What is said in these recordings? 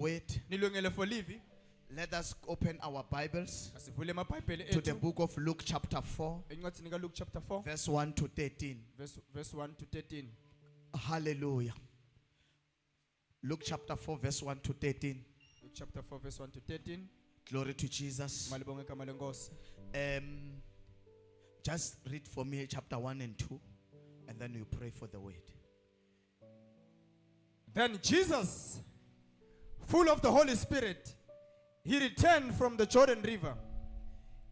Wait, nilungele for livi let us open our Bibles asivule amabhayibheli to the ethu book of Luke chapter 4, encwadini kaLuke chapter 4 verse 1 to 13. verse 1 to 13. Hallelujah. Luke chapter 4, verse 1 to 13. Luke chapter 4 verse 1 to 13. Glory to Jesus. Malibonge igama lenkosi. Just read for me chapter 1 and 2, and then you pray for the word. Then Jesus, full of the Holy Spirit, he returned from the Jordan River.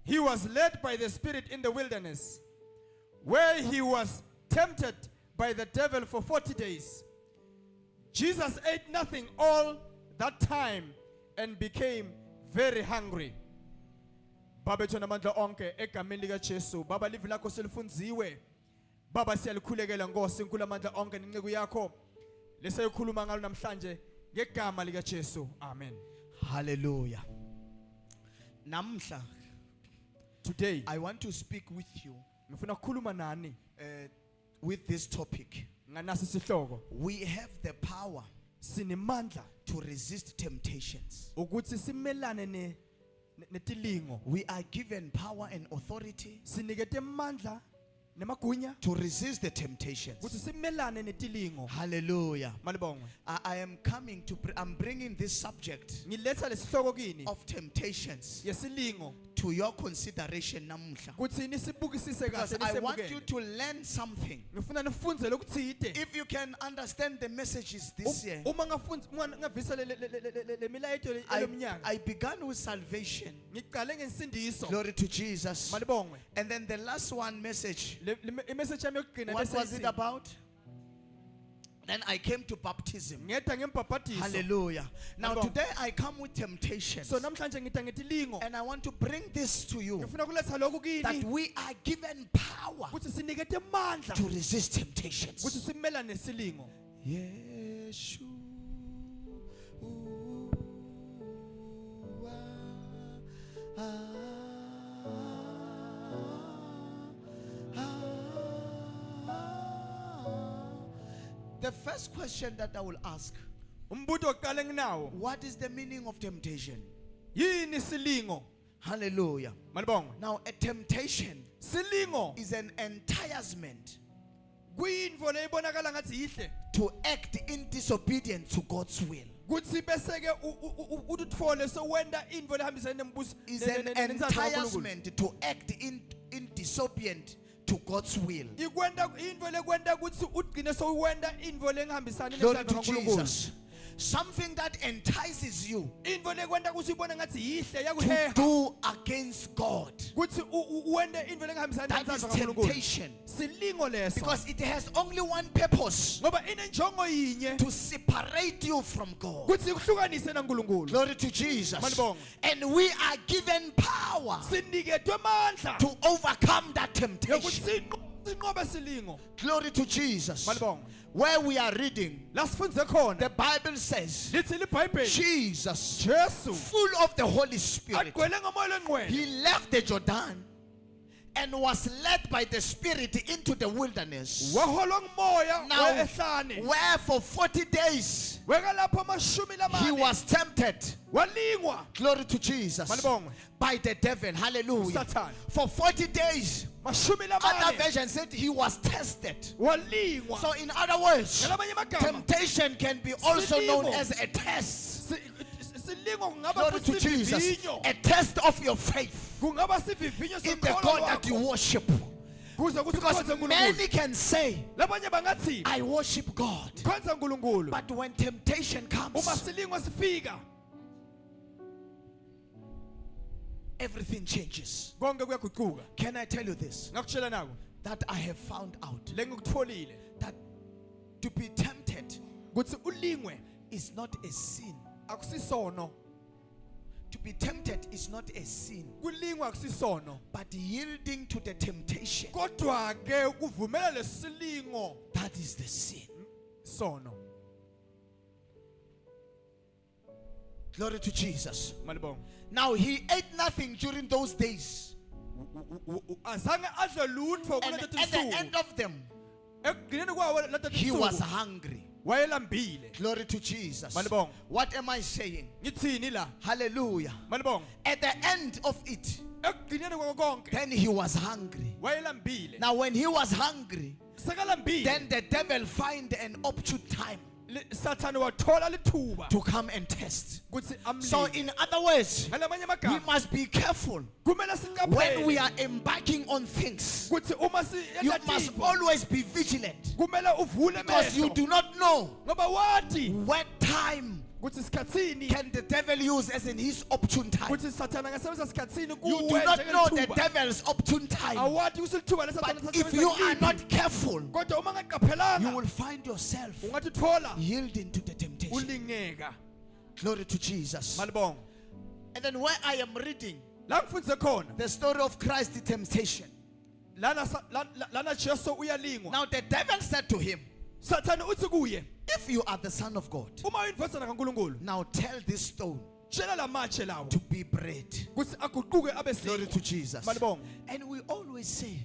He was led by the Spirit in the wilderness, where he was tempted by the devil for 40 days. Jesus ate nothing all that time and became very hungry. Baba ethu namandla onke egameni lika Jesu, Baba livi lakho selifunziwe. Baba siyalikhulekela Nkosi inkulu amandla onke nenceku yakho lesayokhuluma ngalo namhlanje ngegama lika Jesu. Amen. Hallelujah. Namhla, Today I want to speak with you ngifuna ukukhuluma nani with this topic. nganasi sihloko. We have the power Sinimandla to resist temptations. ukuthi simelane netilingo. We are given power and authority Sinikete amandla nemagunya to resist the temptations. ukuthi simelane netilingo. Hallelujah. Malibongwe. I am coming to, I'm bringing this subject Ngiletha lesihloko kini of temptations yesilingo to your consideration namhla. ukuthi nisibukisise Because kahle I want you nisebukele. to learn something. Ngifuna nifunze lokuthide. If you can understand the messages this year, Uma ngavisa le milayeto leminyaka. I began with salvation. Ngiqale ngensindiso. Glory to Jesus. Malibongwe. And then the last one message, Imessage yami yokugcina what was it bese about? Then I came to baptism. ngeta ngembhabhatiso. Hallelujah. Now Malibongwe. today I come with temptation. So namhlanje ngita ngetilingo. And I want to bring this to you, Ngifuna kuletha lokhu that kini we are given power ukuthi sinikete amandla to resist temptations. ukuthi simelane nesilingo. Yeshua. The first question that I will ask, Umbuto oqale nginawo. what is the meaning of temptation? Yini silingo? Hallelujah. Malibongwe. Now, a temptation Silingo is an enticement kuyinto leyibonakala ngathi yihle. to act in disobedience to God's will. Kuthi bese ke utfole so wenda into lehambisana nembuso. Is an enticement to act in disobedience to God's will. Ikwenda into lekwenda ukuthi ugcine so wenda into lengihambisana Glory nezandla to kaNkulunkulu. Jesus. Something that entices you Into lekwenda ukuthi ubone ngathi yihle to yakuheha. do against God. Kuthi wende into lengihambisana That is nezandla kaNkulunkulu. temptation. Silingo leso. Because it has only one purpose: Ngoba inenjongo yinye to separate you from God. kuthi kuhlukanise naNkulunkulu. Glory to Jesus. Malibongwe. And we are given power Siniketwe amandla to overcome that temptation. yokuthi sinqobe silingo. Glory to Jesus. Malibongwe. Where we are reading, La sifunze khona. the Bible says, Lithi liBhayibheli. Jesus, Jesu full of the Holy Spirit, agcwele ngomoya lengcwele. he left the Jordan and was led by the Spirit into the wilderness, Waholwa ngumoya Now, wehlane. where for 40 days Weka lapho amashumi he lamane. was tempted. Walingwa Glory to Jesus. Malibongwe. By the devil. Hallelujah. Satan. For 40 days. Mashumi Other lamane. version said he was tested. Walingwa. So in other words, Ngelamanye amagama. temptation can be also known Silimo. as a test. Silingwa kungaba Glory to futhi Jesus. sivivinyo. A test of your faith Kungaba sivivinyo in the sokholwa God that you lwakho. worship. Kuze kuthi Because ukhonze uNkulunkulu. many can say, Labanye bangathi I worship God. khonza uNkulunkulu. But when temptation Uma comes, silingwa sifika, everything changes. konke kuyaguquka. Can I tell you this? Ngakutshela nako. That I have found out Lengikutfolile. that to be tempted Kuthi ulingwe is not a sin. akusisono. To be tempted is not a sin, Kulingwa akusisono. but yielding to the temptation, Kodwa ke ukuvumela lesilingo that is the sin. sono. Glory to Jesus. Malibonga. Now he ate nothing during those days, Azange adle lutho and kulento at the insuku. end of them, Ekugcineni kwawo lento he was insuku hungry. wayelambile. Glory to Jesus. Malibong. What am I saying? Ngithini la? Hallelujah. Malibong. At the end of it, Ekugcineni kwako konke then he was hungry. wayelambile. Now, when he was hungry, Sekalambile. then the devil find an opportune time Sathane wathola lithuba to come and test. ukuthi So, amlike. in other words, Ngalamanye we amagama must be careful kumele when we siqaphele are embarking on things. ukuthi uma You siyenza must into always be vigilant kumele uvule because you amehlo do not know ngoba wathi what time ukuthi sikhatsini can the devil use as in his opportune time. ukuthi sathana ngasebenzisa sikhatsini You kuwe do not know the njengethuba. devil's opportune time. Awadi ukuthi lithuba lesathana But if you are not careful, kodwa uma you ngaqaphelanga will find yourself ungathi thola yielding to the temptation. ulingeka. Glory to Jesus. Malibong. And then where I am reading La ngifundze khona the story of Christ's temptation. lana Jesu uyalingwa. Now the devil said to him, Sathane uthi kuye if you are the son of God, uma uyindvodana kaNkulunkulu now tell this stone tshela lamatshe lawo to be bread. ukuthi aguquke abe Glory sidlo. to Jesus. Malibong. And we always say,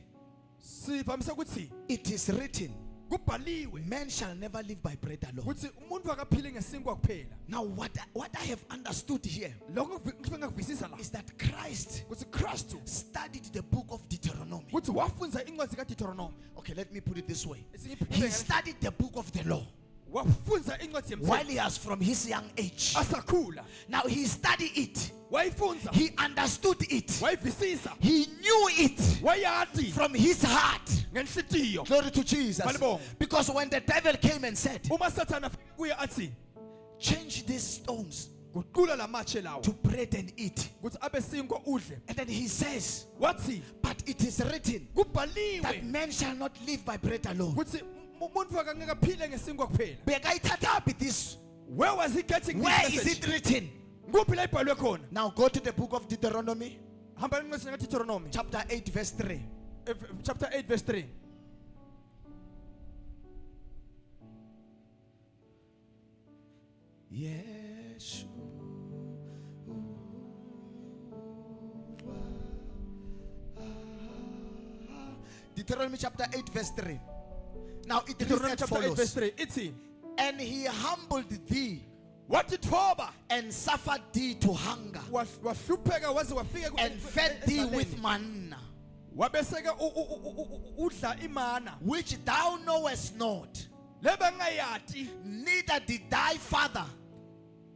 Sivamise ukuthi it is written, kubhaliwe man shall never live by bread alone. ukuthi umuntu akaphili ngesinkwa kuphela. Now what I have understood here Lokho ngifike ngakuvisisa la is that Christ ukuthi Kristu studied the book of Deuteronomy. ukuthi wafunza incwadi kaDeuteronomy. Okay, let me put it this way. Esinye He iphinde studied the book of the law wafunza incwadi while yemthetho he was from his young age. asakhula. Now he studied it. Wayifunza, He understood it. wayivisisa, He knew it wayathi from his heart. ngenhlitiyo. Glory to Jesus. Malibong. Because when the devil came and said, Uma sathana afike kuye athi change these stones guqula lamatshe lawo to bread and eat. ukuthi abe sinkwa udle. And then he says, Wathi but it is written that kubhaliwe man shall not live by bread alone. ukuthi umuntu akangeke aphile ngesinkwa kuphela. Bekayithatha this. Where was he getting this Where is message? it written? Kuphi la ibhalwe khona? Now go to the book of Deuteronomy, Hamba encwadini kaDeuteronomy chapter 8, verse 3. chapter 8 verse 3. Yes. Deuteronomy chapter 8, verse 3. Now it reads Deuteronomy as chapter 8 verse follows. 3. Ithi And he humbled thee wathi thoba and suffered thee to hunger wahlupheka waze wafika and fed thee with manna, wabeseka udla imana which thou knowest not, lebangayati neither did thy father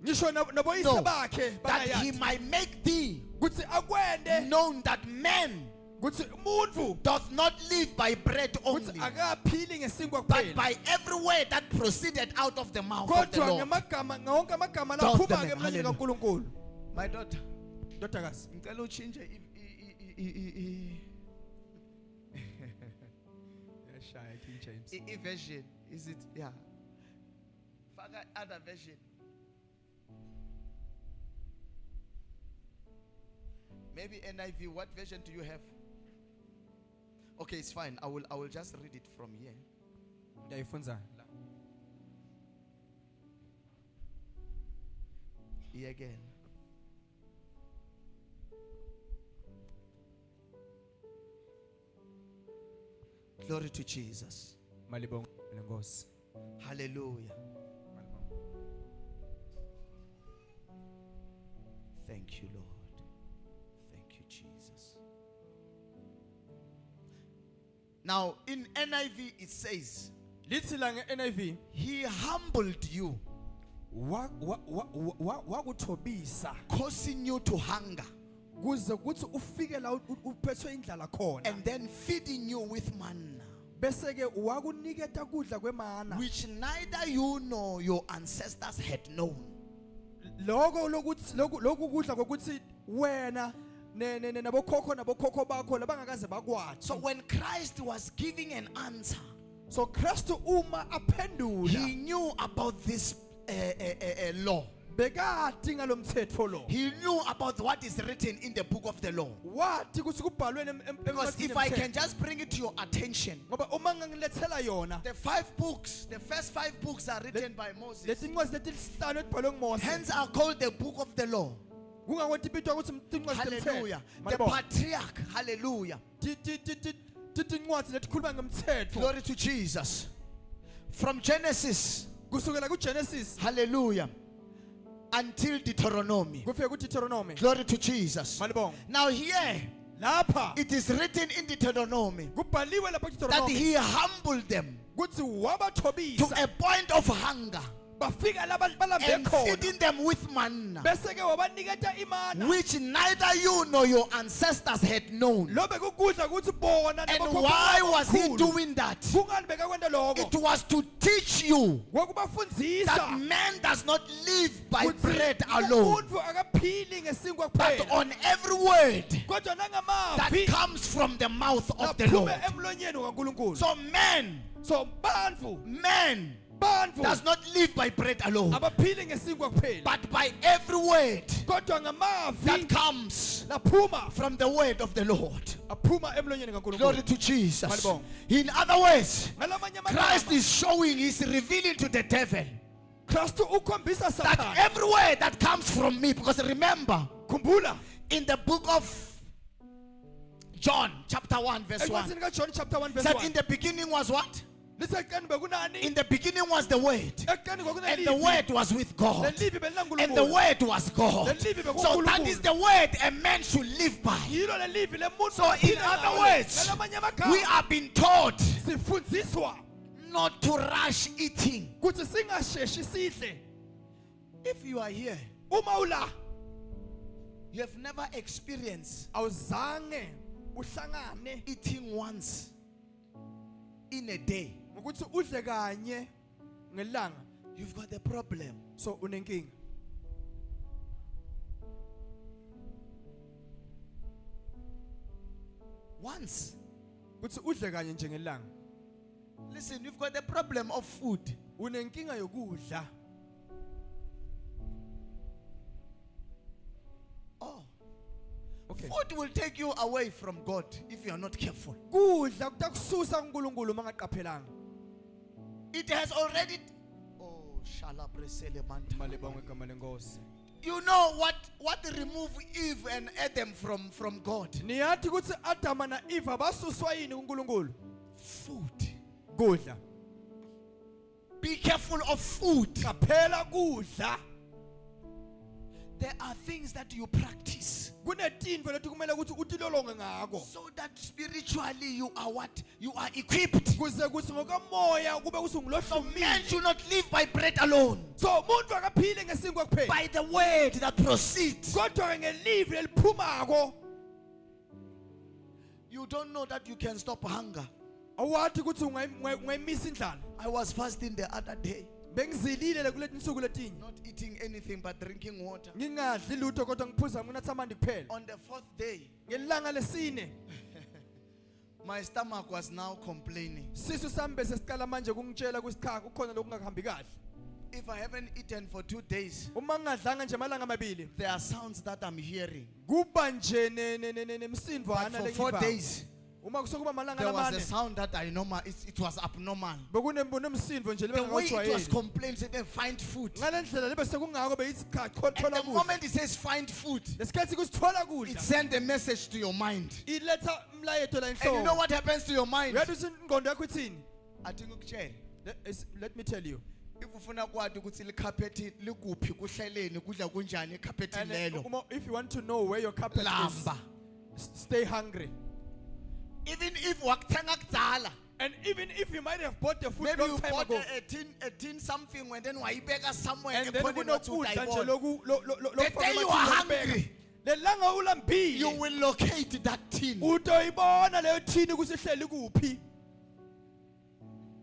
ngisho naboyise know, bakhe that he bangayati might make thee kuthi akwende known that man kuthi umuntu doth not live by bread kuthi only, akaphili ngesinkwa but kuphela by every word that proceeded out of the mouth of the kodwa Lord. ngamagama ngawonke amagama Doth laphuma the ke man. emlonyeni Hallelujah. kaNkulunkulu. My daughter, Ndodakazi ngicela uchinje yashaya King James. version. Is it? Yeah. Faka other version. Maybe NIV. What version do you have? Okay, it's fine. I will just read it from here. Ndayifunza la. Here again. Glory to Jesus. Malibong Nkosi. Hallelujah. Thank you, Lord. Thank you, Jesus. Now, in NIV, it says, Lithi la nge-NIV He humbled you, wakuthobisa causing you to hunger, kuze kuthi ufike la uphethwe indlala khona and then feeding you with manna, bese ke wakuniketa kudla kwemana which neither you nor your ancestors had known. lokho lokhu kudla kokuthi wena nabokhokho bakho labangakaze bakwathi. So when Christ was giving an answer, So Kristu uma aphendula he knew about this law. bekati ngalomthetho lo. He knew about what is written in the book of the law. Wathi kuthi kubhalwe Because if I can just bring it to your attention, ngoba uma ngangilethela yona the first 5 books are written by Moses. leti ncwadi letihlanu etibhalwe nguMose Hence are called the book of the law. kungakuthi ibitwa ukuthi incwadi Hallelujah. The temthetho. patriarch. Hallelujah. Tincwadi letikhuluma ngemthetho. Glory to Jesus. From Genesis kusukela kuGenesis Hallelujah. Until Deuteronomy. kufika kuDeuteronomy. Glory to Jesus. Malibonga. Now here, Lapha it is written in Deuteronomy kubhaliwe lapha that kuDeuteronomy he humbled them kuthi to wabathobisa a point of hunger bafika laba balambe and khona feeding them with manna, bese ke wabaniketa imana which neither you nor your ancestors had known. lo bekukudla ukuthi bona And nabokhokho why babo was he kakhulu. doing that? Kungani bekakwenda lokho It was to teach you that kwakubafundzisa man does not live by ukuthi bread alone, umuntu akaphili ngesinkwa but kuphela on every word kodwa that nangamavi comes from the mouth of the Lord. laphume emlonyeni kaNkulunkulu. So man So bantu does not live by bread alone, abaphili ngesinkwa kuphela but by every word kodwa that ngamavi comes laphuma from the word of the Lord. aphuma emlonyeni Glory kaNkulunkulu. to Jesus. Malibonga. In other words, Ngalamanye Christ amagama is showing, he's revealing to the devil Kristu ukhombisa that Satan. every word that comes from me, because remember, Khumbula in the book of John, chapter 1, verse 1, encwadini kaJohn chapter 1 verse said 1 in the beginning was what? lisekuqaleni bekunani In the beginning was the word, ekuqaleni and the kwakunelivi word was with God, lelivi and the belinaNkulunkulu word was God. So that is the word a man should live by. yilo lelivi lemuntu So in other words, ngalamanye we amagama are being taught sifundziswa not to rush eating. ukuthi singasheshi sidle. If you are here, Uma ula you have never experienced awuzange uhlangane eating once in a day, ukuthi udle kanye ngelanga, you've got a problem. so unenkinga. Once. Ukuthi udle kanye nje ngelanga, Listen, you've got a problem of food. unenkinga yokudla. Oh, Okay. food will take you away from God if you are not careful. Kudla kutakususa kuNkulunkulu mangaqaphelanga. It has already. Oh, shala bresele manta. Malibonga igama lenkosi. You know what remove Eve and Adam from God? Niyathi ukuthi Adam na Eva basuswa yini kuNkulunkulu? Food. Kudla. Be careful of food. Qaphela kudla. There are things that you practice Kunetinto leti kumele ukuthi utilolonge ngako. so that spiritually you are what? You are equipped. Kuze kuthi ngokamoya kube So man usungilohlumile. should not live by bread alone, So umuntu akaphile ngesinkwa kuphela. by the word that proceeds. Kodwa ngelivi eliphumako. You don't know that you can stop hunger. Awathi ukuthi ungayimisa indlala. I was fasting the other day, Bengizilile kuleti insuku letinye. not eating anything but drinking water. Ngingadli lutho kodwa ngiphuza nginatha amanzi kuphela. On the fourth day, Ngelanga lesine my stomach was now complaining. sisu sami bese siqala manje kungitshela ukuthi cha kukhona lokungahambi kahle. If I haven't eaten for 2 days, Uma ngingadlanga nje amalanga amabili there are sounds that I'm hearing. kuba nje nemsindwana But for 4 days, Uma kusokuba amalanga there was a lamane sound that I normal. It was abnormal. bekunemsindo nje The way it was lebengawajwayeli. complaining, said, find food. Ngalendlela libe sekungako beyithi cha And thola the kudla. moment it says find food, Lesikhathi kusithola it kudla. sent a message to your mind. Iletha umlayeto la And you know enhloko. what happens to your mind? Uyathi ukuthi ingqondo yakho ithini? I think ukutshela. Let me tell you. If ufuna kwathi ukuthi licarpet likuphi kuhleleni kudla kunjani ecarpetini And lelo. if you want to know where your carpet Lamba. is, stay hungry. Even if wakuthenga kudala, And even if you might have bought the food maybe you long time bought ago, a tin something and then wayibeka somewhere and then ekhoneni wathi kunokudla nje utayibona. loku The day you are hungry, lelanga you ulambile will locate that tin. utoyibona leyo thini ukuthi ihleli kuphi.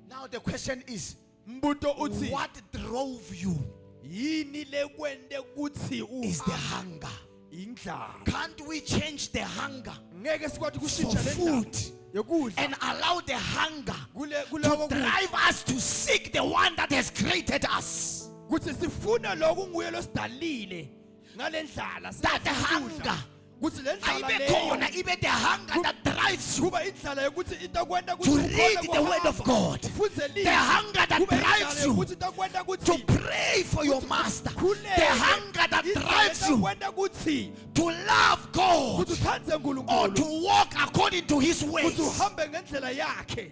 Now the question is, Mbuto uthi what drove you yini lekwende kuthi is the hunger. indlala. Can't we change the hunger Ngeke sikwathi for kushintsha le food ndaba yokudla and allow the hunger kuloko to kudla drive us to seek the one that has created us? kuthi sifuna lokhu nguye losidalile ngalendlala That hunger kuthi le ndlala ayibe leyo khona, ibe the hunger that drives you kuba indlala yokuthi itakwenda to read the word of God, the hunger that drives you ukuthi itakwenda to kuthi pray for your master, the hunger that drives you itakwenda kuthi to love God kuthi uthande or uNkulunkulu to walk according to his kuthi ways. uhambe ngendlela yakhe.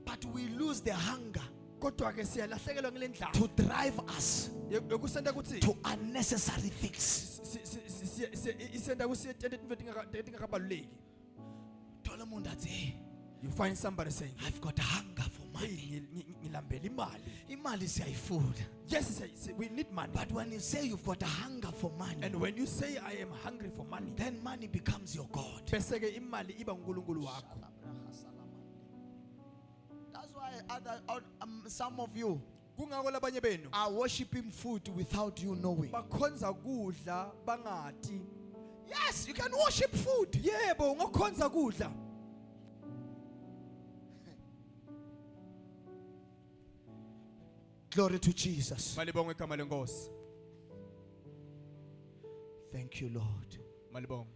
But we lose the hunger kodwa ke siyalahlekelwa ngile ndlela to drive us yokusenda ukuthi to unnecessary things. isenda kusiyetende into etingakabaluleki. Thola umuntu athi, You find somebody saying, I've got a hunger for money. hey, ngilambela imali. Imali siyayifuna. Yes, we need money. But when you say you've got a hunger for money, And when you say I am hungry for money, then money becomes your God. bese ke imali iba uNkulunkulu wakho. That's why some of you Kungako labanye benu are worshiping food without you knowing. bakhonza kudla bangati. Yes, you can worship food. Yebo, ungakhonza kudla. Glory to Jesus. Malibonge igama lenkosi. Thank you, Lord. Malibonge.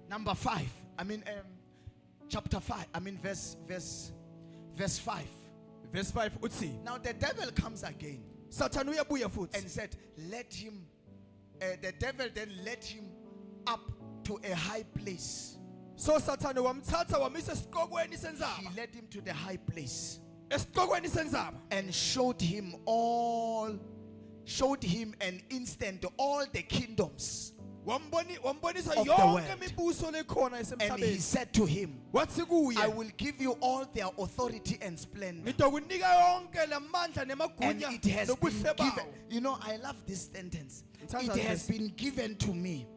Number 5. Chapter 5. Verse 5. Verse 5 uthi, Now the devil comes again Satan uyabuya futhi. and said, let him, the devil then led him up to a high place. So Satan wamthatha wamisa esiqokweni He senzaba. led him to the high place Esiqokweni senzaba. and showed him an instant all the kingdoms. Wambonisa Of the yonke world. imibuso lekhona And he esemhlabeni. said to him, Wathi I kuye, will give you all their authority and splendor. ngizokunika yonke lamandla And nemagunya it has been nobuhle given. bawo. You know, I love this sentence. Ngithanda It has lesi. been given to me,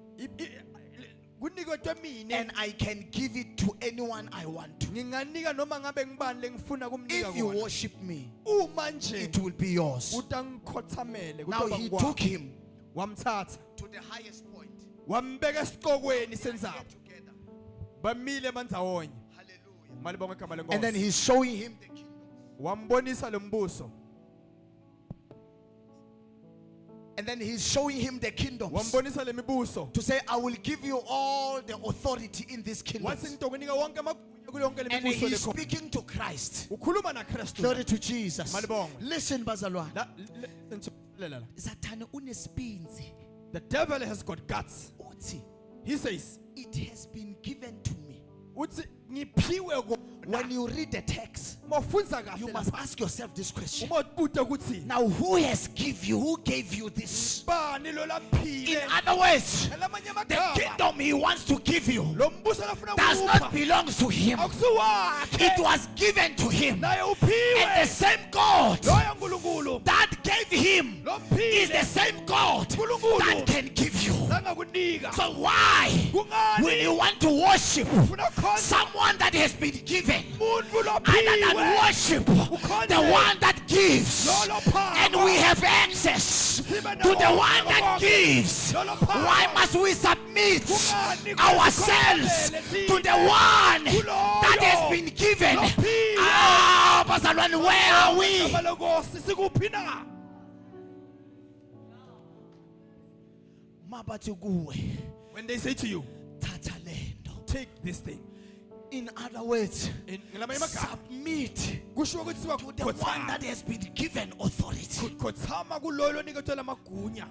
Kunikwe mina and I can give it to anyone I want to. nginganika noma ngabe ngibani lengifuna kumnika If you kona. worship me, Uma nje it will be yours. utangikhothamele Now kutoba he kwakho. took him Wamthatha to the highest point. wambeka esiqokweni They are senzaba. here together. Bamile mandzawonye. Hallelujah. Malibonge igama And then lenkosi. he's showing him the kingdom. Wambonisa lo mbuso. And then he's showing him the kingdoms. Wambonisa le mibuso. To say, I will give you all the authority in this kingdom. Wathi ngizokunika wonke amagunya kulo yonke le And mibuso he's lekhona. speaking to Christ. Ukhuluma na Kristu. Glory to Jesus. Malibonge. Listen, bazalwane. La. Satan unesibinzi. The devil has got guts. Uthi, He says, it has been given to me. uthi ngiphiwe kona. When you read the text, Mawufundza you kahle must lapha. ask yourself this question. Uma ubuta ukuthi Now, who gave you this? bani lo In laphile? other words, Ngelamanye the amagama, kingdom he wants to give you lo mbuso lafuna does not kuwupha belong to him. akusuwakhe. It was given to him. Naye And the uphiwe. same God Loya nkulunkulu that gave him lo is mphile the same God Nkulunkulu that can give you. langakunika. So why, when Kungani you want to worship ufuna khonza someone that has been given, umuntu other than lophiwe? worship the one that gives, and we have access to the one that gives, why must we submit ourselves to the one that has been given? Ah, bazalwane, where are we? Igama lenkosi sikuphi na? Mabathi kuwe, When they say to you, thatha lento. take this thing. In other words, Ngelamanye amagama, submit kusho ukuthiwa to the one that has been given authority. khothama kulolo oniketwe lamagunya.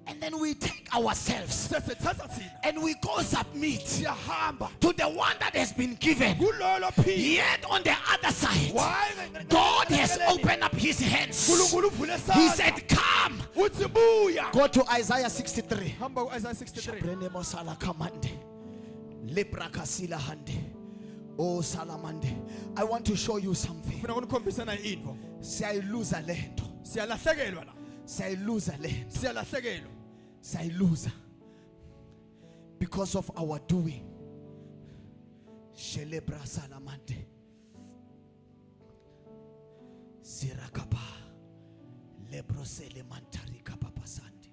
And then we take ourselves Sesithatha thina and we go submit siyahamba to the one that has been given. kulolo phile. Yet on the other side, Why? God has opened up his hands. uNkulunkulu uvule He isandla. said, come. Uthi buya. Go to Isaiah 63. Hamba ku-Isaiah 63. Renemo sala kamande. Lepra kasila hande. Oh salamande. I want to show you something. Ufuna unikhombisa na info. Siyayiluza lento. Siyalahlekelwa la. Siyayiluza lento. Siyalahlekelwa. Siyayiluza. Because of our doing. Shelebra salamande. Sirakapa. Lebro selemantari kapapasandi.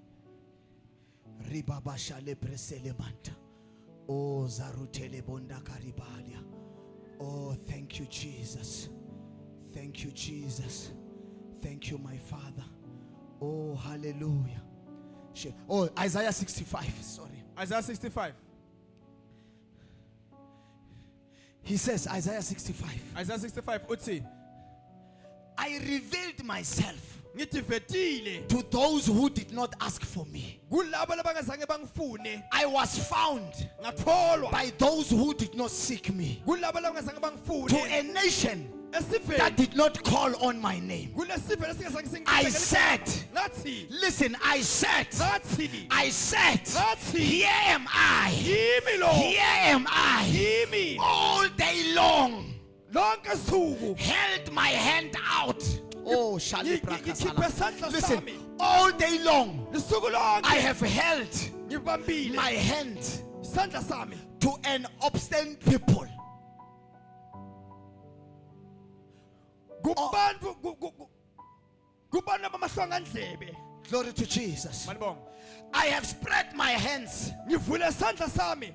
Ribaba shalebre selemanta. Oh zarutele bonda karibalia. Oh, thank you, Jesus. Thank you, Jesus. Thank you, my Father. Oh, hallelujah. Oh, Isaiah 65. Sorry. Isaiah 65. He says, Isaiah 65. Isaiah 65 uthi I revealed myself ngithi vetile to those who did not ask for me. kulabo labangazange bangifune I was found ngatholwa by those who did not seek me. kulabo labangazange To bangifune a nation that esifeni did not call on my name. kulesifeni esingazange I said, ngathi listen, I said, ngathi here am I. yimi lo Here am I. yimi All day long lonke suku held my hand out. Oh, Shali ngikhiphe sandla Listen, sami all day long lisuku I lonke have held ngibambile my hand sandla sami to an obstinate people. kubantu kubantu abamahlwanga ndlebe Glory to Jesus. malibonga I have spread my hands ngivule sandla sami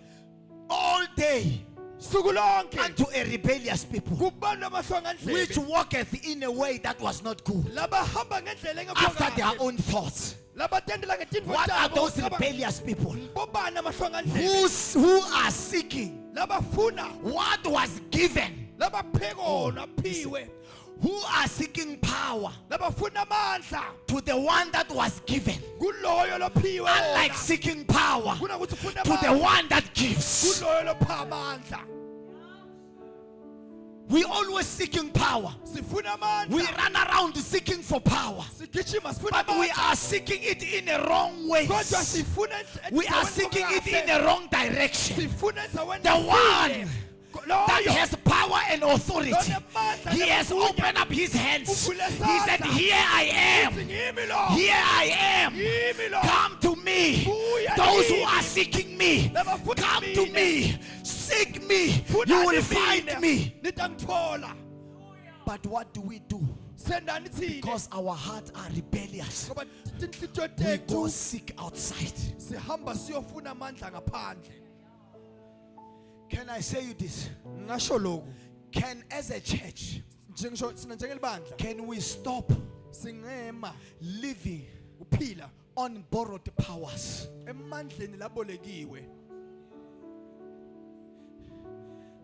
all day suku lonke unto a rebellious people, kubantu abamahlwanga which ndlebe walketh in a way that was not good, labahamba ngendlela after their engekho own thoughts. labatendela ngetinto What are zabo those rebellious people? bobani amahlwanga ndlebe Who are seeking labafuna what was given, labaphekona phiwe who are seeking power labafuna amandla to the one that was given, kuloyo lophiwe unlike seeking power kunakuthi ufuna to the amandla one that gives. kuloyo lopha amandla We always seeking power. sifuna We amandla run around seeking for power, sigijima sifuna but we amandla are seeking it in a wrong way. kodwa sifuna We are seeking it in a wrong direction. sifuna enzaweni The one that loyo has power and authority, he has opened up his hands. He said, here I am. ngimi lo Here I am. ngimi lo Come to me. Those who are seeking me, come to me. Seek me. You will find me. nitangithola But what do we do? sendani thina Because our hearts are rebellious, ngoba tinhlityo we go tethu seek outside. sihamba siyofuna amandla ngaphandle Can I say you this? ngasho lokhu Can, as a church, njengisho sina njengelibandla can we stop singema living uphila on borrowed powers? emandleni labolekiwe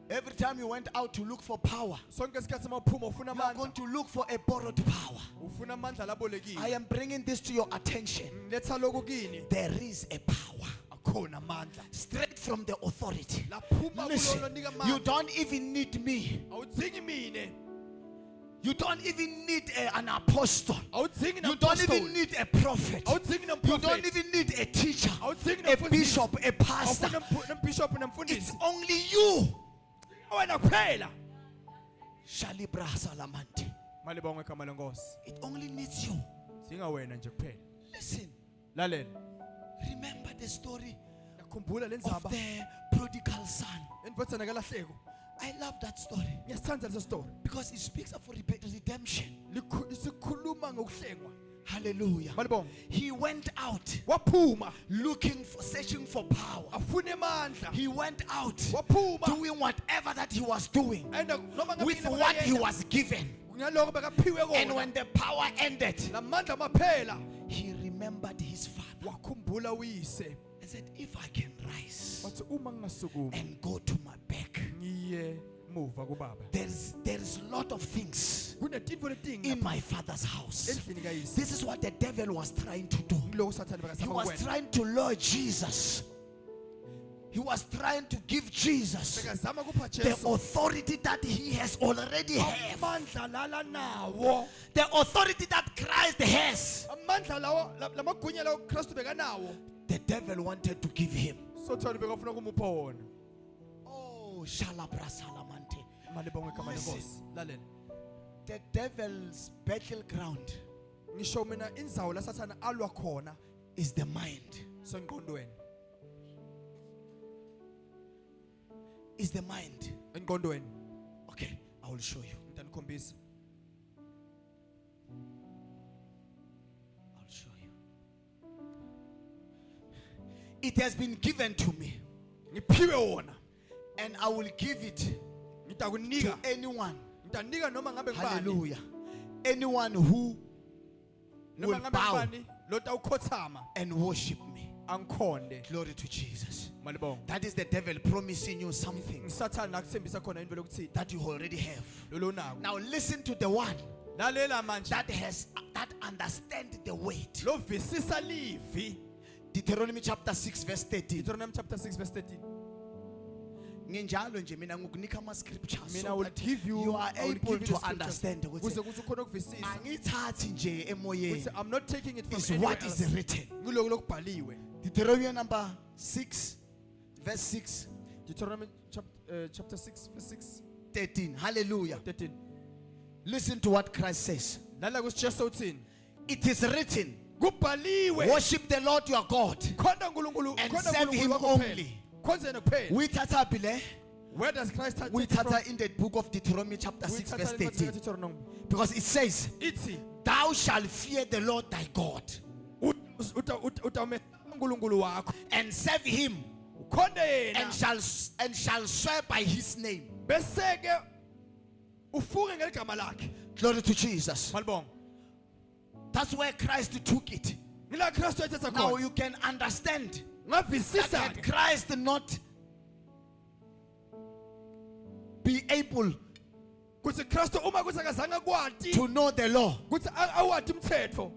Every time you went out to look for power, sonke isikhathi mawuphuma ufuna you are going amandla to look for a borrowed power. ufuna amandla I labolekiwe am bringing this to your attention. letha lokhu kini There is a power akhona amandla straight from the authority. laphuma Listen, kulo nika you amandla don't even need me. awudzingi mine You don't even need an apostle. awudzingi You don't even need a prophet. awudzingi You don't nomprofeti even need a teacher, awudzingi a bishop, a pastor. nembishop It's nemfundisi only you. wena kuphela Shalibra Salamante. malibonga igama lenkosi It only needs you. dinga wena nje kuphela Listen, lalela remember the story yakhumbula of lendzaba the prodigal son. endvodzana kalahleko I love that story ngiyasithanda leso story because it speaks of redemption. sikhuluma ngokuhlengwa Hallelujah. malibonga He went out waphuma searching for power. afune amandla He went out waphuma doing whatever that he was doing enda noma with ngabini what he was given. ngaloko bekaphiwe And kona when the power ended, lamandla maphela he remembered his father wakhumbula uyise and said, if I can rise wathi uma ngingasukuma and go to my back, ngiye muva kubaba there is a lot of things kunetinto letingi in my father's house. endlini kayise This is what the devil was trying to do. kuloko usathane He bekazama was ukwenza trying to lure Jesus. He was trying to give Jesus bekazama kupha the Jesu authority that he has already have. amandla lala nawo The authority that Christ has. amandla lawo lamagunya lawo Kristu bekanawo The devil wanted to give him. sothani bekafuna kumupha wona Oh, Shalabra Salamante. malibonga igama Listen. lenkosi lalela The devil's battleground ngisho mina indzawo lasathana alwa khona is the mind. sengqondweni Is the mind. engqondweni Okay, I will show you. ngiyanikhombisa I'll show you. It has been given to me, ngiphiwe wona and I will give it ngitakunika to anyone. ngitanika noma ngabe ngubani Hallelujah. Anyone who noma will ngabe bow ngubani lotawukhothama and worship me. angikhonde Glory to Jesus. malibonga That is the devil promising you something ngisathana nakuthembisa khona into lokuthi that you already have. lolonako Now listen to the one lalela manje that understand the word. lovisisa livi. Deuteronomy chapter 6 verse 13. Deuteronomy chapter 6 verse 13. Nginjalo nje mina ngikunika ama scriptures Mina so will that give you, you are I will able give you the to scriptures. understand Kuze ukuthi ukhona ukuvisisa. angithathi nje emoyeni. Ukuthi I'm not taking it from It's anywhere what is else. written. Kuloko lokubhaliwe. Deuteronomy number 6 verse 6 Deuteronomy chapter 6 verse 6 13. Hallelujah. 13. Listen to what Christ says. Lala kuSjesu uthini? It is written, Kubhaliwe. worship the Lord your God Khonza uNkulunkulu, and khonza serve him uNkulunkulu wakho kuphela. only. Khonza yena kuphela. We tata bile. Where does Christ take We it from? tata in the book of Deuteronomy chapter 6 verse 13. Deuteronomy. Because it says, Ithi thou shalt fear the Lord thy God utawumethemba uNkulunkulu wakho. and serve him Ukhonde yena. and shall swear by his name. Bese ke ufuke ngeligama lakhe. Glory to Jesus. Malibonga. That's where Christ took it. Ngila Kristu ethetha Now khona. you can understand Ngavisisa that ke. had Christ not be able Kuthi Kristu uma kuthi akazange kwati to know the law kuthi awadi umthetho.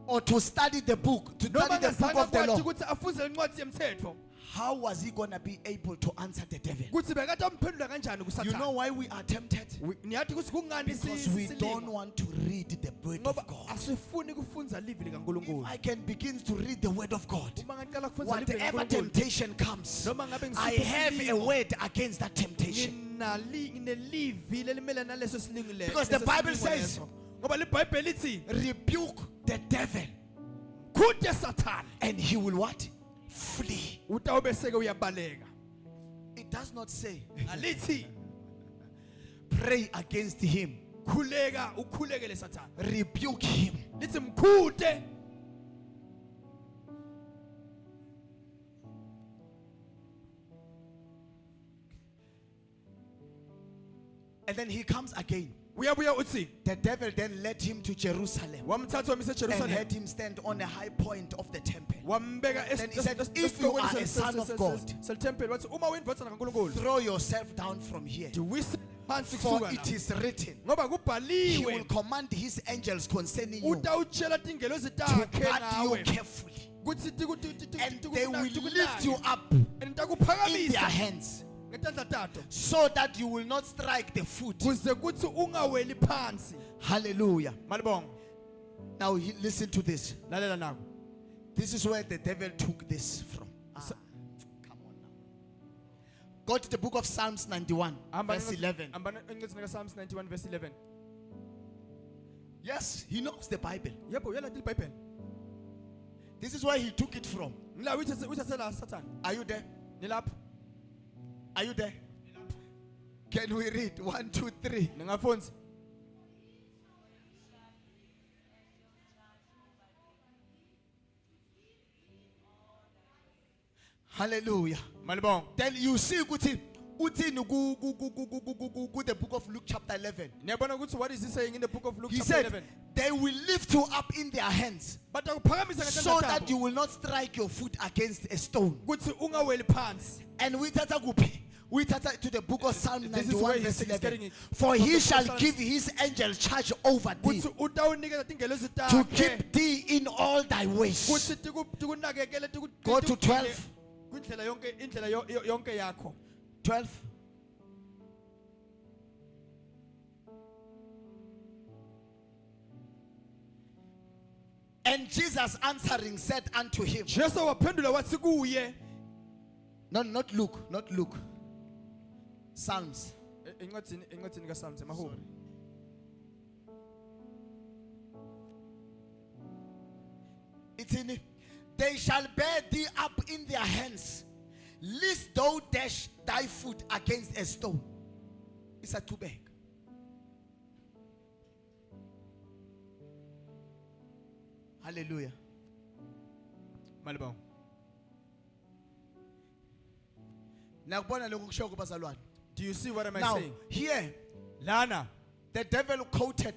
or to study the book, to Noma study the book ngazange of the kwati law, ukuthi afunze incwadi yemthetho. how was he going to be able to answer the devil? Kuthi bekade amphendula kanjani You know kuSathane? why we are tempted? Niyathi kuthi kungani Because we don't want to read the word ngoba of God. asifuni kufunza livi If likaNkulunkulu. I can begin to read the word of God, Uma ngicela kufunza livi whatever likaNkulunkulu, temptation comes, noma ngabe I ngisiphi have a isilimo, word against that temptation. nginelivi lelimela naleso silingo leso. Because the Bible says, ngoba liBhayibheli lithi rebuke the devil khuthe Sathane and he will what? Flee. utawube seke uyabaleka. It does not say Alithi pray against him, khuleka ukhulekele Sathane. rebuke him. Lithi mkhuthe. And then he comes again. Uyabuya uthi The devil then led him to Jerusalem wamthatha wamisa and eJerusalem. had him stand on a high point of the temple. Wambeka Then he said, if you are a son of God, seltemple wathi uma uyindvodana kaNkulunkulu throw yourself down from here. diwise phansi For kusuka it la. is written, Ngoba he will kubhaliwe command his angels concerning you to utawutshela tingelozi guard takhe you nawe carefully. kuthi And they will lift you up and in their takuphakamisa hands ngetandla tato so that you will not strike the foot. kuze kuthi ungaweli phansi. Hallelujah. Malibonga. Now listen to this. Lalela nako. This is where the devil took this from. Come on now. Go to the book of Psalms 91, verse 11. Encwadzini kaPsalms 91 verse 11. Yes, he knows the Bible. Yebo uyalathi iBhayibheli. This is where he took it from. Ngila uthathe la Sathane. Are you there? Nilapho. Are you there? Can we read 1, 2, 3? Ningafunzi. Hallelujah. Malibonga. Then you see ukuthi uthini ku the book of Luke chapter 11. Niyabona ukuthi what is he saying in the book of Luke He chapter said, 11? they will lift you up in their hands Batakuphakamisa so ngetandla that tabo. you will not strike your foot against a stone. Kuthi ungaweli phansi. And we tata kuphi? We tata to the book of Psalm This is 91 where verse he's 11. getting it. For From the he book shall of Psalms. give his angel charge over thee Kuthi utawunikeza tingelozi to takhe. keep thee in all thy ways. Kuthi tikunakekele Go to 12. Kwindlela yonke indlela yonke yakho. 12. And Jesus answering said unto him, Jesu waphendula wathi kuye. no, not Luke, not Luke. Psalms. Encwadzini kaPsalms emahubo. It's in, they shall bear thee up in their hands, lest thou dash thy foot against a stone. It's a too big. Hallelujah. Malibonga. Nakubona lokhu kusho kubazalwane. Do you see what am I Now, saying? here, Lana. the devil quoted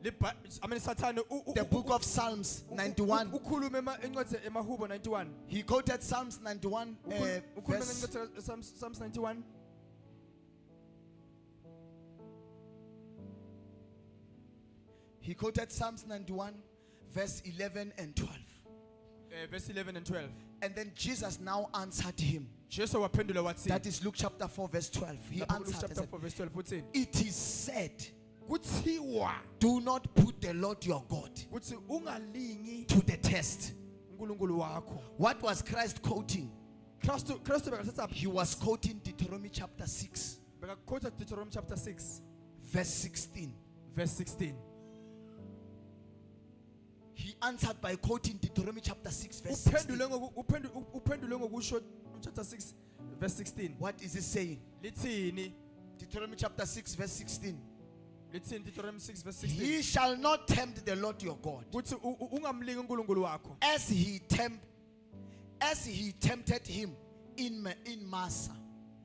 Sathane the book of Psalms 91. ukhuluma encwadi emahubo 91. He quoted Psalms 91, Ukhuluma verse, ngencwadi Psalms 91. He quoted Psalms 91, verse 11 and 12. Verse 11 and 12. And then Jesus now answered him. Jesu waphendula wathi, That is Luke chapter 4, verse 12. He lapha answered and chapter said, 4 verse 12 uthi, it is said, kuthiwa do not put the Lord your God kuthi ungalingi to the test. uNkulunkulu wakho. What was Christ quoting? Kristu bekathatha He was quoting Deuteronomy chapter 6, bekaqotha Deuteronomy chapter 6 verse 16. verse 16. He answered by quoting Deuteronomy chapter 6, verse 16. Uphendule ngokusho chapter 6 verse 16. What is it saying? Lithini? Deuteronomy chapter 6, verse 16. Lithini Deuteronomy 6 verse 16. Ye shall not tempt the Lord your God Kuthi ungamlingi uNkulunkulu wakho as he tempted him in Massa.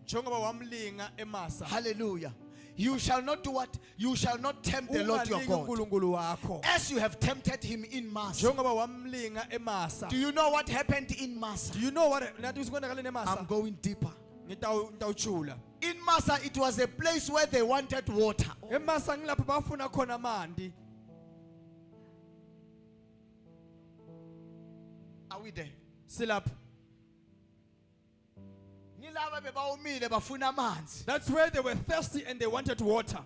njengoba wamlinga eMasa. Hallelujah. You shall not do what? You shall not tempt the Lord your Ungalingi God uNkulunkulu wakho as you have tempted him in Massa. njengoba wamlinga eMasa. Do you know what happened in Massa? Do you know what nathi usikonakala I'm eMasa? going deeper. Ngitawujula. In Massa, it was a place where they wanted water. eMasa ngilapho bafuna khona amanzi. Are we there? Silapho. Ngilaba bebawumile bafuna amanzi. That's where they were thirsty and they wanted water.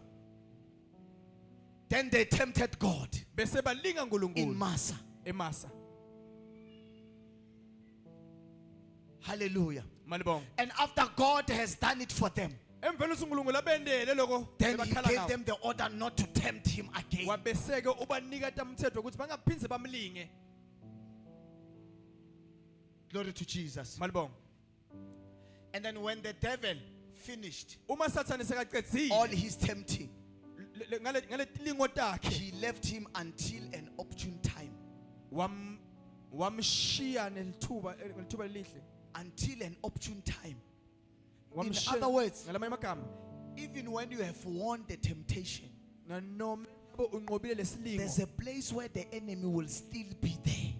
Then they tempted God Bese balinga in uNkulunkulu Massa. eMasa. Hallelujah. Malibonga. And after God has done it for them, Emvelo uNkulunkulu abendele lokho then he ebakhala gave ngawo. them the order not to tempt him again. Wabeseke ubanika umthetho ukuthi bangaphindze bamlinge. Glory to Jesus. Malibonga. And then when the devil finished Uma sathane all sekaqedzile his tempting, ngale tilingo takhe he left him until an opportune time. wamshiya nelithuba elihle. Until an opportune time. In Wamshiya- other words, ngalamanye amagama even when you have won the temptation, noma unqobile lesilingo there's a place where the enemy will still be there.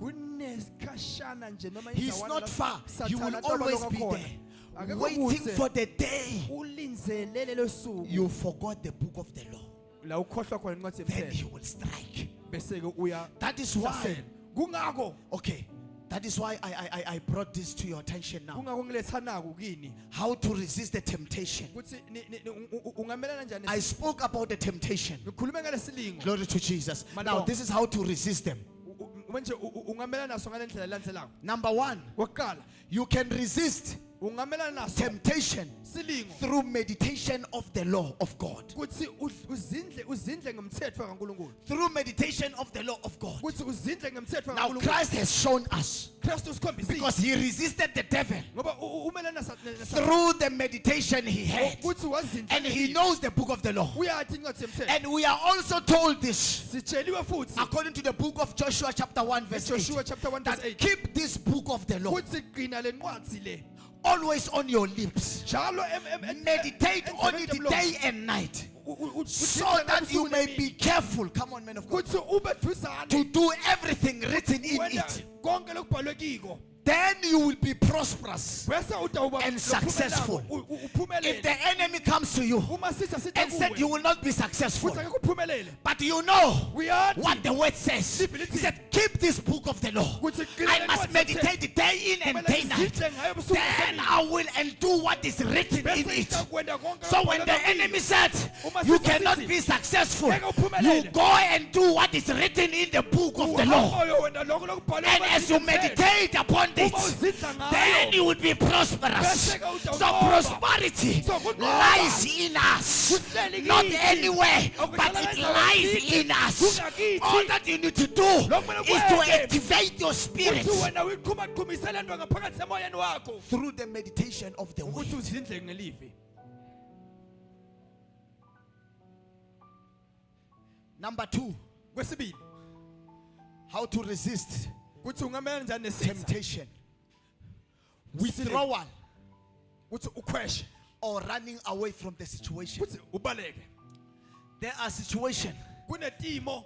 kunesikhashana nje noma He's indawana not la far. He will Sathana always atoba be khona. there, Akekho waiting kude. for the day Ulinzelele lo suku you forgot the book of the law. la ukhohlwa khona incwadi Then yemthetho he will strike. bese ke uya That is why. hlasela. Kungako Okay, that is why I brought this to your attention now. kungako ngiletha naku kini How to resist the temptation. ukuthi ungamelana njani I spoke about the temptation. ngikhulume ngalesilingo Glory to Jesus. Malibonga. Now, this is how to resist them. manje ungamelana naso ngalendlela elandzelako. Number one, Okokuqala you can resist ungamelana naso temptation silingo through meditation of the law of God. ukuthi uzindle ngomthetho kaNkulunkulu. Through meditation of the law of God. Ukuthi uzindle ngomthetho Now, kaNkulunkulu. Christ has shown us Kristu usikhombisile because he resisted the devil ngoba umelana through the meditation he had. ukuthi wazindla And he knows the book of the law. uyathi incwadi yemthetho. And we are also told this Sitsheliwe futhi according to the book of Joshua chapter 1 verse 8. Joshua chapter 1 verse That 8 keep this book of the law ukuthi gcina le ncwadi le always on your lips. njalo Meditate on it day and night, so that you may be careful. Come on, men of God. ukuthi ube duzane To do everything written in wena it. konke lokubhalwe kiko Then you will be prosperous bese utawuba and successful. If uphumelele. the enemy comes to you Uma sitha and said you kuwe will not be successful, futhi akekho uphumelele but you know uyathi what the word says, he said, keep this book of the law. ukuthi I must meditate day in and day night. Then I will and do what is written in it. So when the enemy said you cannot be successful, you go and do what is written in the book of the law. And as you meditate upon this, then you will be prosperous. So prosperity lies in us, not anywhere, but it lies in us. All that you need to do is to activate your spirit wena uyiqhumaqhumisela into ngaphakathi emoyeni wakho through the meditation of the word. ukuthi uzindle ngelivi. Number two, Kwesibili how to resist ukuthi ungamelana njani nesitha temptation. Withdrawal ukuthi ukhweshe or running away from the situation. ukuthi ubaleke. There are situations, Kunetimo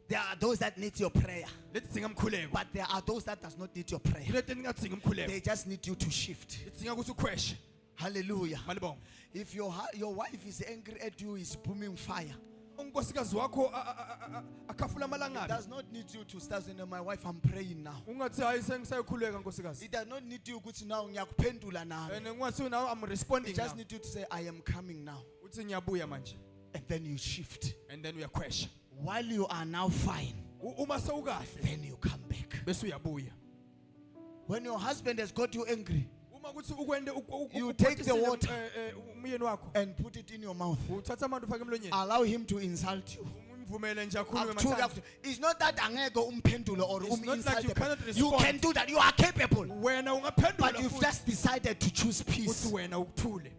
there are those that need your prayer, ledzinga umkhuleko but there are those that does not need your prayer. kuletingadzinga umkhuleko They just need you to shift. lidzinga ukuthi ukhweshe. Hallelujah. Malibonga. If your wife is angry at you, is booming fire, unkosikazi wakho akhafula It amalangabi does not need you to start saying, my wife, I'm praying now. ungathi hayi sengisayokhuleka nkosikazi It does not need you ukuthi now ngiyakuphendula nami. and ungathi now I'm It responding now just need you to say, I am coming now. uthi ngiyabuya manje And then you shift. and then uyakhwesha While you are now fine, uma sewukahle then you come back. bese uyabuya When your husband has got you angry uma kuthi ukwende You take the water. umyeni wakho and put it in your mouth, uthatha amanzi ufake emlonyeni allow him to insult you. umvumele nje akhulume Akuthula mathathu kakhulu. It's not that angeke umphendule or It's not like you uminsult. cannot You respond. can do that. You are capable. wena But ungaphendula you've futhi just decided to choose uthi peace. wena ukuthule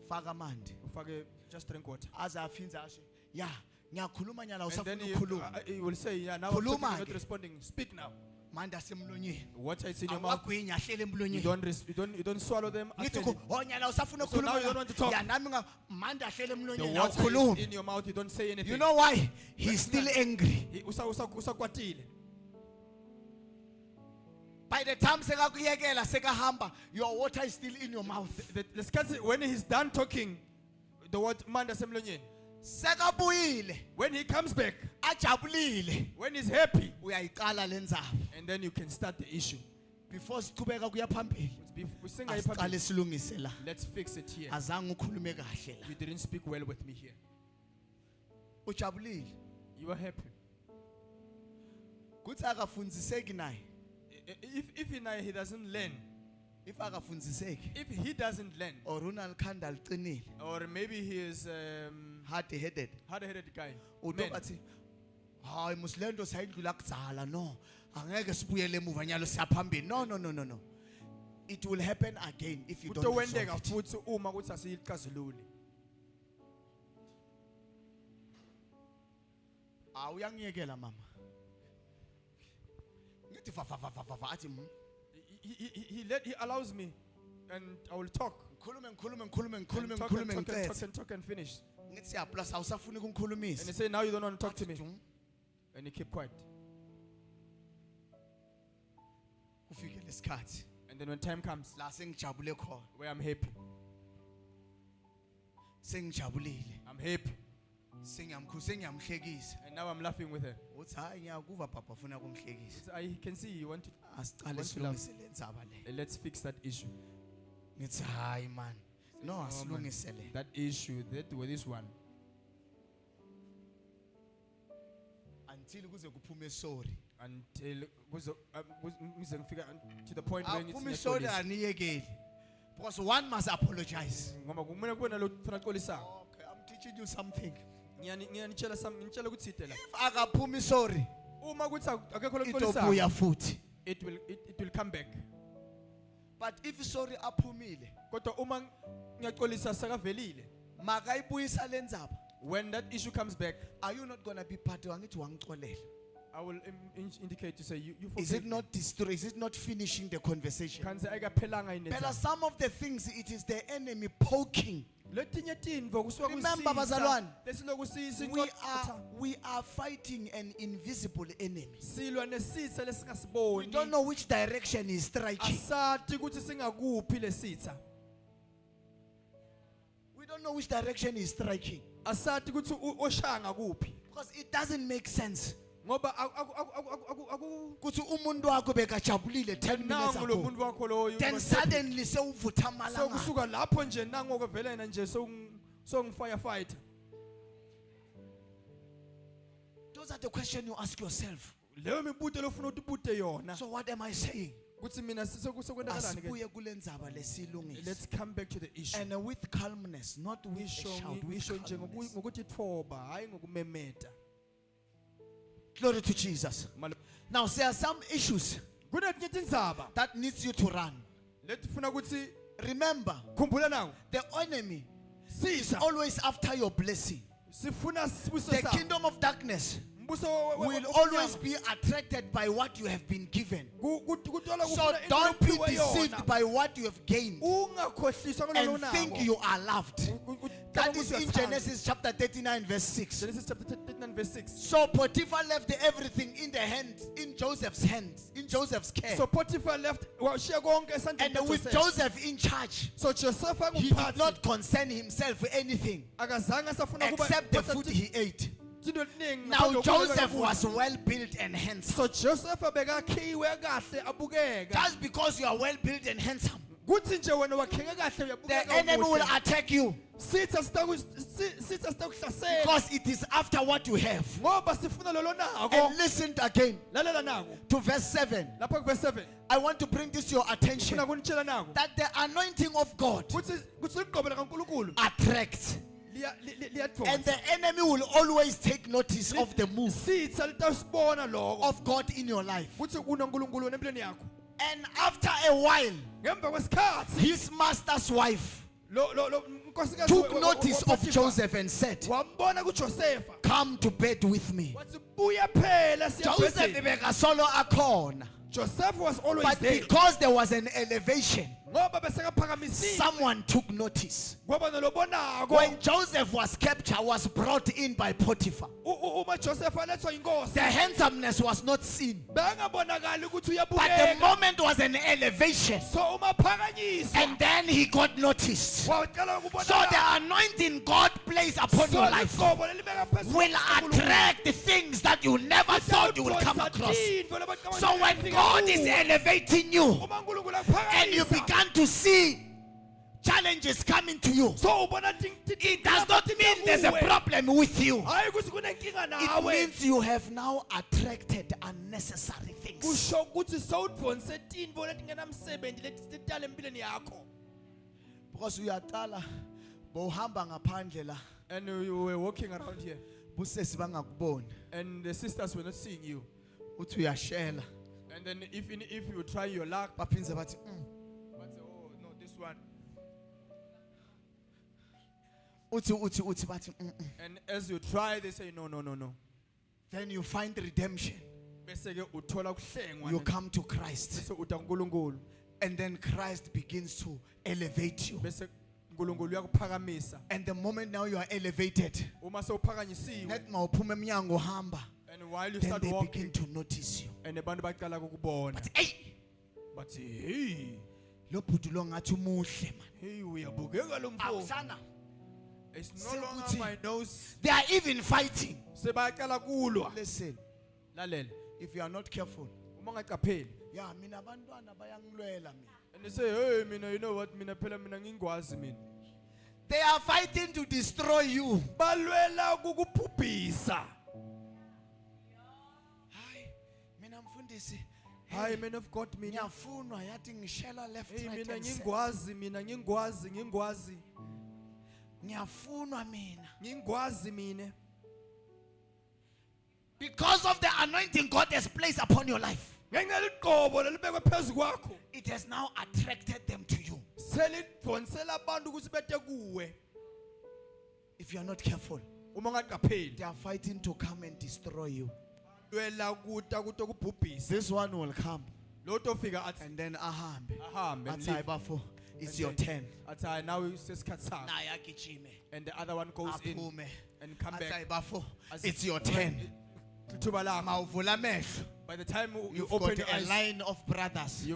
Faka mandi. ufake just drink water Aze afinze asho, yeah, ngiyakhuluma nyala and then usafuna ukukhuluma. he will say yeah now I'm Khuluma talking, you're not ke. responding speak now Manda semlonyeni. water is in your mouth Awagwinya ahlele you emlonyeni. you don't swallow them Ngithi actually, oh nyala usafuna So now you don't want to talk. ukukhuluma. Ya nami manda ahlele the emlonyeni water is awukhulumi. in your mouth you don't say anything You know why? He's still angry. usakwatile By the time sekakuyekela sekahamba, your water is still in your mouth. lesikhathi when he's done talking the word manda semlonyeni Sekabuyile, when he comes back ajabulile. when he's happy Uyayiqala lendzaba. and then you can start the issue Before siqhubeka kuya phambili, Singayi asiqale phambili. silungise la. Let's fix it here Azange ukhulume kahle la. you didn't speak well with me here Ujabulile. you are happy Kuthi akafundziseki naye. if he doesn't learn If akafundziseki if he doesn't learn or unalikhanda liqinile, or maybe he is hard-headed. hard-headed guy Uthi man, bathi, hayi muslento sayidlula kudzala no. Angeke sibuyele emuva nyalo siyaphambili. No. It will happen again if you don't kutowendeka resolve it. futhi uma kuthi asiyixazululi Awuyangiyekela mama. Ngithi fa athi he allows me and I will talk ngikhulume and talk ngicethe. and talk and finish Ngithi siya plus awusafuni and ukungikhulumisa. he say now you don't want to talk to me Athi, "Dum." and he keep quiet Kufike lesikhathi and then when time comes la sengijabule khona. where I'm happy Sengijabulile. I'm happy Sengiyamhlekisa. and now I'm laughing with her Uthi hayi ngiyakuva papa ufuna ukungihlekisa. so I can see you want to Asiqale Want to love. silungise lendzaba le. let's fix that issue Ngithi hayi man. No, man. asilungise le. that issue that with this one Until kuze kuphume sorry. until ngize ngifika to the point where Awuphumi sorry aniyekeli. Because one must apologize. ngoba kumele kube nalo kufanele axolisana Okay, I'm teaching you something. ngiyanitshela ngitshela ukuthi ide la If akaphumi sorry, uma kuthi akekho lo itobuya futhi. it will come back But if sorry aphumile, kodwa uma ngiyaxolisa sakavelile makayibuyisa lendzaba. when that issue comes back Are you not going to be part of it? I will indicate to say you Is forgive it not destroy? Is it not finishing the conversation? kanze ayikaphelanga But inetha some of the things, it is the enemy poking. letinye tindvo kusuka Remember, kusisa bazalwane, lesiloku We are fighting an invisible enemy. silwa nesitha We lesingasiboni don't know which direction he's striking. asati ukuthi singakuphi lesitha We don't know which direction he's striking. asati ukuthi oshanga kuphi Because it doesn't make sense. ngoba Kuthi umuntu wakho bekajabulile 10 minutes nangu lo ago. muntu wakho loyo Then suddenly sewuvutha so amalanga. kusuka lapho nje nangu okuvela yena nje so ngifirefighter Those are the questions you ask yourself. leyo mibuto lofuna ukuthi yona So what am I saying? kuthi mina sekwenzakalani ke Asibuye kule ndzaba lesilungise. let's come back to the issue And with calmness, not with a shout, with ngisho nje calmness. ngokuthi thoba hayi ngokumemeta Glory to Jesus. Now there are some issues kunetinye tindzaba that needs you to run. letifuna ukuthi Remember, khumbula nawo the enemy is sisa always after your blessing. sifuna sibuso The sakho kingdom of darkness mbuso will always be attracted by what you have been given. kuthola So kufuna into don't be lophiwe deceived yona. by what you have gained ungakhohliswa and kulona think you are loved. That is in Genesis chapter 39 verse 6. Genesis chapter 39 7 verse 6. So Potiphar left everything in Joseph's hands, in Joseph's care. So Potiphar left And with Joseph in charge, so Joseph he did not concern himself with anything except the food he ate. Now Joseph was well built and handsome. So Joseph Just because you are well built and handsome, the the enemy will attack you because it is after what you have. And listen again to verse 7. I want to bring this to your attention that the anointing of God attracts. And the enemy will always take notice of the move of God in your life. And after a while, his master's wife took notice of Joseph and said, "Come to bed with me." Joseph was always but there. Because there was an elevation, someone took notice. When Joseph was captured, was brought in by Potiphar, the handsomeness was not seen, but the moment was an elevation, and then he got noticed. So the anointing God placed upon your life will attract the things that you never thought you would come across. So when God is elevating you and you begin to see challenges coming to you, it does not mean there's a problem with you. It means you have now attracted unnecessary things. Because we are tala bohamba ngaphandle la, and you were walking around here busesi bangakuboni, and the sisters were not seeing you, uthi uyashela, and then if you try your luck, baphinze bathi but say, oh no, this one, uthi bathi and as you try they say no. Then you find redemption. You You come to Christ, and then Christ begins to elevate you. And the moment now you are elevated, and while you then start they walking, begin to notice you. and abantu baqala ukubona, Hey, but hey, lo bhuti lo ngathi umuhle man. hey, uyabukeka lo mfo. Awusana. It's no longer my nose. They are even fighting. Sebaqala kulwa. Listen, Lalela, if you are not careful, uma ungacapheli, yeah, mina abantwana bayangilwela mina. and they say, hey, mina, you know what, mina phela mina ngingwazi mina. They are fighting to destroy you. Balwela ukukubhubhisa. Hayi, mina mfundisi. Hi, man of God, mina. Ngiyafunwa yathi ngishela left Hey, right mina and center. ngingwazi, mina ngingwazi. Ngiyafunwa mina. Ngingwazi mina. Because of the anointing God has placed upon your life, Ngenxa liqobo lelibekwe phezu kwakho. it has now attracted them to you. Selidonsela abantu ukuthi bete kuwe. If you are not careful, Uma ungacapheli, they are fighting to come and destroy you. lwela kuta ukubhubhisa. This one will come Lo tofika athi and then ahambe. ahambe. Athi hayi bafo, it's your turn. Athi hayi, now sesikhathi sakho. Naye agijime. And the other one goes in Aphume. and come Athi hayi back. bafo, As it's if- your turn. Ithuba lakho. Mawuvula amehlo. By the time you You've open got your a eyes, line of brothers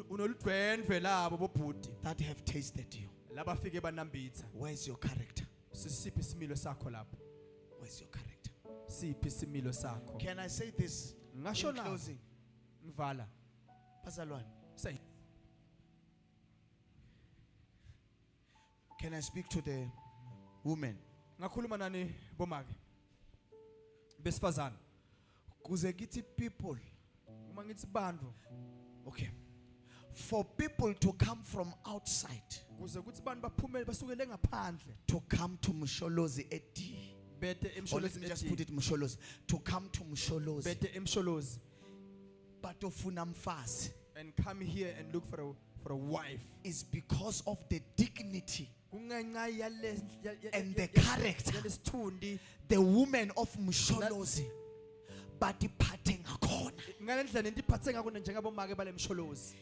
unoludwendwe labo bobhuti that have tasted you. labafike banambitha. Where's your character? Sisiphi isimilo sakho lapho? Where's your character? Siphi isimilo sakho? Can I say this in Ngasho na closing? ngivala. Bazalwane, Say, can I speak to the women? ngakhuluma nani bomake? Besifazana. Kuze kithi people, Uma ngithi bantu, okay, for people to come from outside kuze kuthi bantu baphumele basukele ngaphandle. to come to Msholozi Edi. Bete Or let emsholozi me just ethi, put it Msholozi. To come to Msholozi. bete emsholozi Batofuna mfazi and come here and look for a wife. is because of the dignity Kungenxa yale and the character. yalesithundi The women of Msholozi batiphathe ngakhona. ngalendlela intiphathe ngakho njengabomake bale msholozi.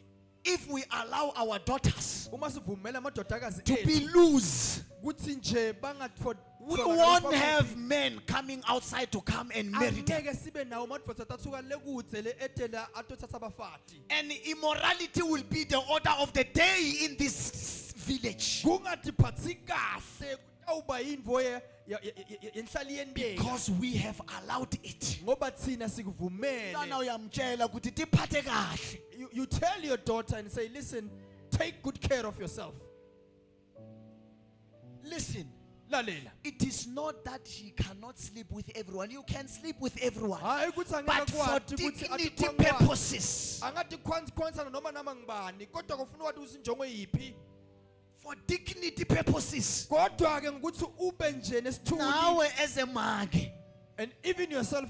If we allow our daughters Uma sivumela amadodakazi to be ethu loose, kuthi nje We won't have men coming outside to come and marry them. And immorality will be the order of the day in this village. Because we have allowed it. You tell your daughter and say, listen, take good care of yourself. Listen. Lalela. It is not that she cannot sleep with everyone. You can sleep with everyone. But for dignity purposes. For dignity purposes. Now as a man. And even yourself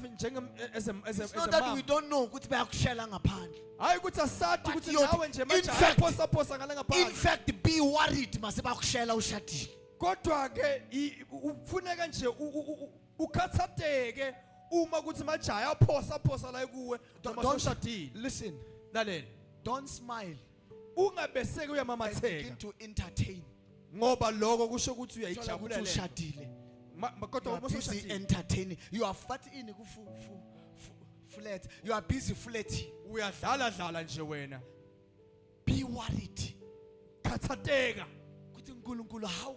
as a it's not that we don't know. But in fact, be worried. Kodwa ke ufuneka nje ukhathateke uma kuthi majaya aphosa la kuwe noma soshadile. Listen, lalela, don't smile. Ungabeseke uyamamatheka. Begin to entertain. Ngoba lokho kusho ukuthi uyayijabulela. Ushadile. Kodwa uma busy entertaining. You are fat in flat. You are busy flirting. Uyadlala nje wena. Be worried. Khathateka. How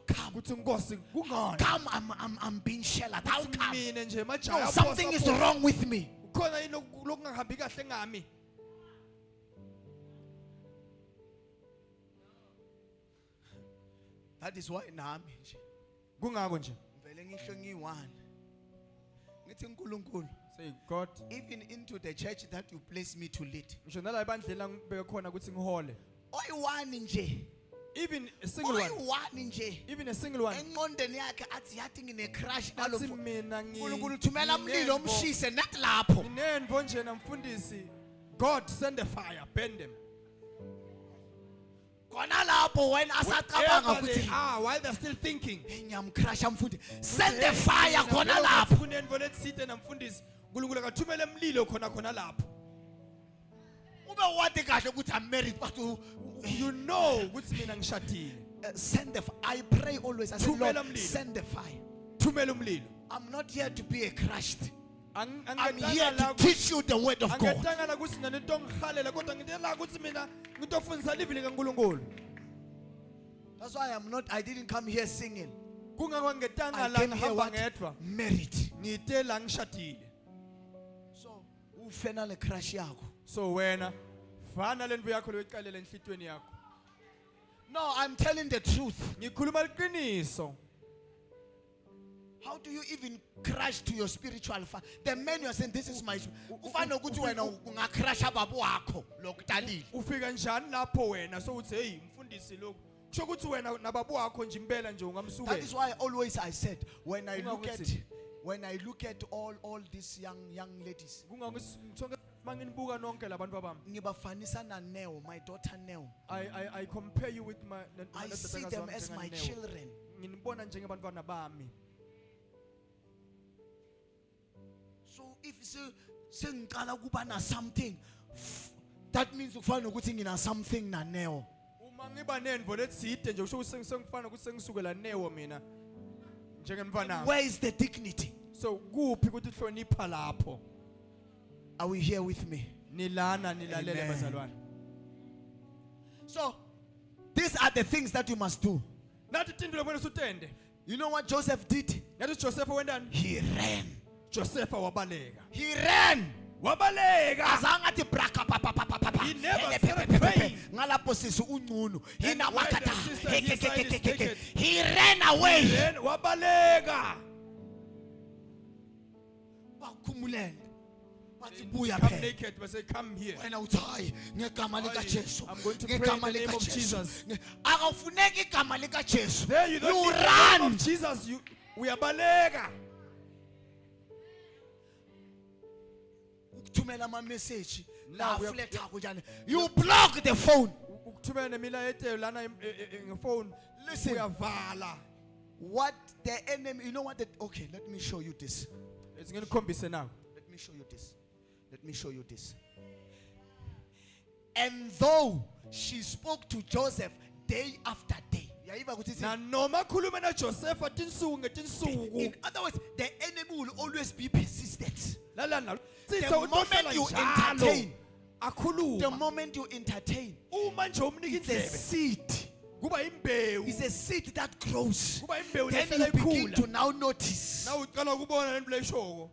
come I'm being sheltered? How come? No, something is wrong with me. That is why say, God, even into the church that you place me to lead. Even a single one. Even a single one. God send the fire, bend them. While they're still thinking, send the fire. I'm married, but you know send the fire. I pray always. I say, Lord, send the fire. I'm not here to be a crushed. I'm here to teach you the word of God. That's why I didn't come here singing. I came here married. So, ufenale crush yako. So when no, I'm telling the truth. How do you even crash to your spiritual father? The man you are saying, this is my crash. That is why always I said, when I look at all these young ladies, my daughter Neo. I compare you with my. I see them as my children. So if something, that means you find something na Neo. Where is the dignity? So are we here with me? Amen. So these are the things that you must do. You know what Joseph did? He ran. He ran. He never He ran away. Come naked, but say, come here. I'm going to pray in the name of Jesus. There you don't need the name of Jesus. We are balega. Now you block the phone. Listen, what the enemy, you know what? Okay, let me show you this. It's going to come now. Let me show you this. Let me show you this. And though she spoke to Joseph day after day, Na noma khuluma na Josepha tinsuku ngetinsuku. In other words, the enemy will always be persistent. Lalana. The moment you entertain, the akhuluma. moment you entertain, Uma nje umnika it's a indlebe. seed. Kuba imbewu. It's a seed that grows. Kuba imbewu Then lehlala you begin ikhula. to now notice. Na uqala ukubona lento leshoko.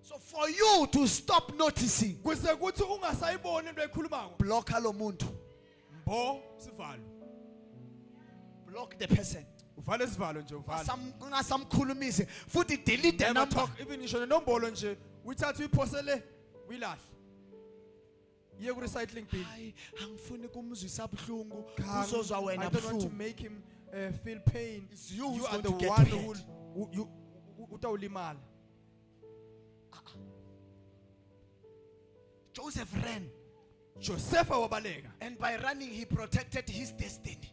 So for you to stop noticing, Kuze kuthi ungasayiboni into ekhulumako. block alo muntu. Mbo sivalo. Block the person. Uvale sivalo nje uvale. Ungasamkhulumisi. Futhi delete the Never number. talk even ngisho nenombolo nje uyithatha uyiphosele uyilahle. Iye ku recycling bin. Hayi, angifuni kumzwisa buhlungu. Kang, Uzozwa wena I don't want to buhlungu. make him feel pain. It's you who's You are going the to get one hurt. who utawulimala. Joseph ran, Joseph wabaleka. and by running he protected his destiny.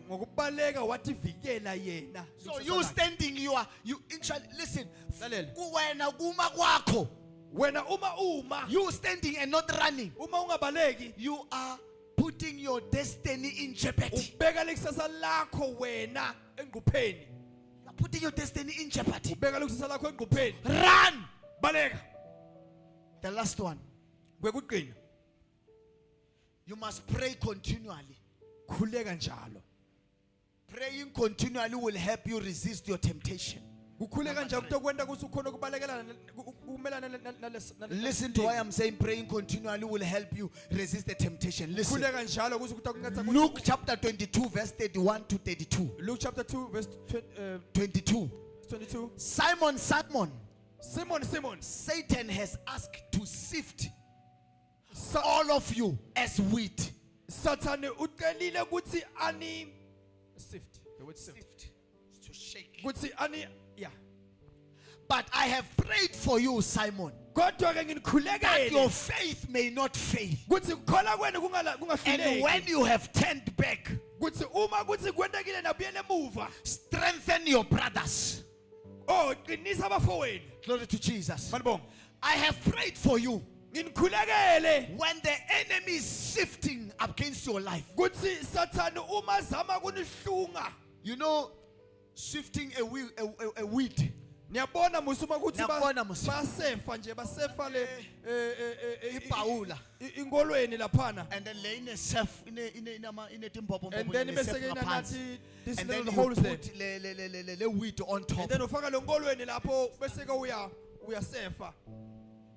Ngokubaleka wathi vikela yena. So you standing, you actually listen. Lalela. Wena kuma kwakho, Wena uma you standing and not running, ungabaleki you are putting your destiny in jeopardy. ubeka lekusasa lakho wena engqupheni. You are putting your destiny in jeopardy. Ubeka lekusasa lakho engqupheni. Run. Baleka. The last one. Kwekuqina. You must pray continually. Khuleka njalo. Praying continually will help you resist your temptation. Kukhuleka nje kutokwenda kuthi ukhona ukubalekelana ukumelana nalesi. Listen to why I'm saying praying continually will help you resist the temptation. Listen. Khuleka njalo kuthi kutokungatha Luke chapter 22 verse 31 to 32. Luke chapter 2 verse 22. 22. Simon, Simon, Satan has asked to sift all of you as wheat. Satan ucelile ukuthi ani sift. The word sift. Sift. To shake. Kuthi ani yeah. But I have prayed for you, Simon, Kodwa ke that ngikhulekele your faith may not fail. kuthi ukukholwa kwenu And kungahluleki. when you have turned back, Kuthi uma kuthi kwendekile nabuyele emuva. strengthen your brothers. Oh, qinisa abafowenu. Glory to Jesus. Manibonga. I have prayed for you. Nginikhulekele When the enemy is sifting against your life, kuthi Satan uma zama kunihlunga. you know, sifting a wheat. Niyabona musuma ukuthi Niyabona musi. basefa nje basefa le Ibhawula. ingolweni laphana. And then lay in a self in a timbombo. And then bese ke nathi this And then little you holes there. put le wheat on top. And then ufaka lo ngolweni lapho bese ke uyasefa.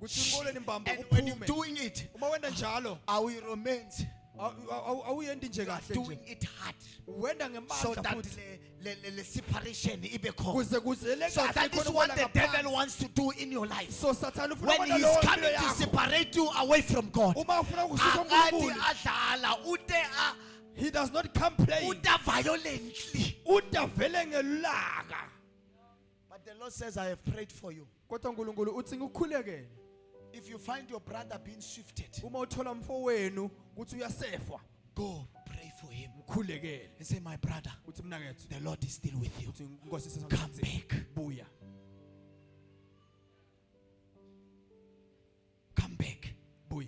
Kuthi ingolweni mbamba And when you're uphume. doing it, Uma wenda njalo our romance awuyendi nje kahle doing nje. it hard, Wenda so ngemandla that futhi. the separation ibe khona. Kuze le So kahle that is khona what ubona the devil ngaphansi. wants to do in your life. So Satan ufuna When ukubona he lo is coming impilo to yakho. separate you away from God, Uma ufuna ukususa akati uNkulunkulu. adlala ude He does not complain. uda violently. Uda vele ngelaka. But the Lord says, I have prayed for you. Kodwa uNkulunkulu uthi ngikukhulekele. If you find your brother being shifted, Uma uthola mfowenu ukuthi uyasefwa, go pray for him mkhulekele. and say, my brother, Uthi mina kethu the Lord is still with you. uthi Nkosi Come sesamthathe. back. Buya. Come back. Buya.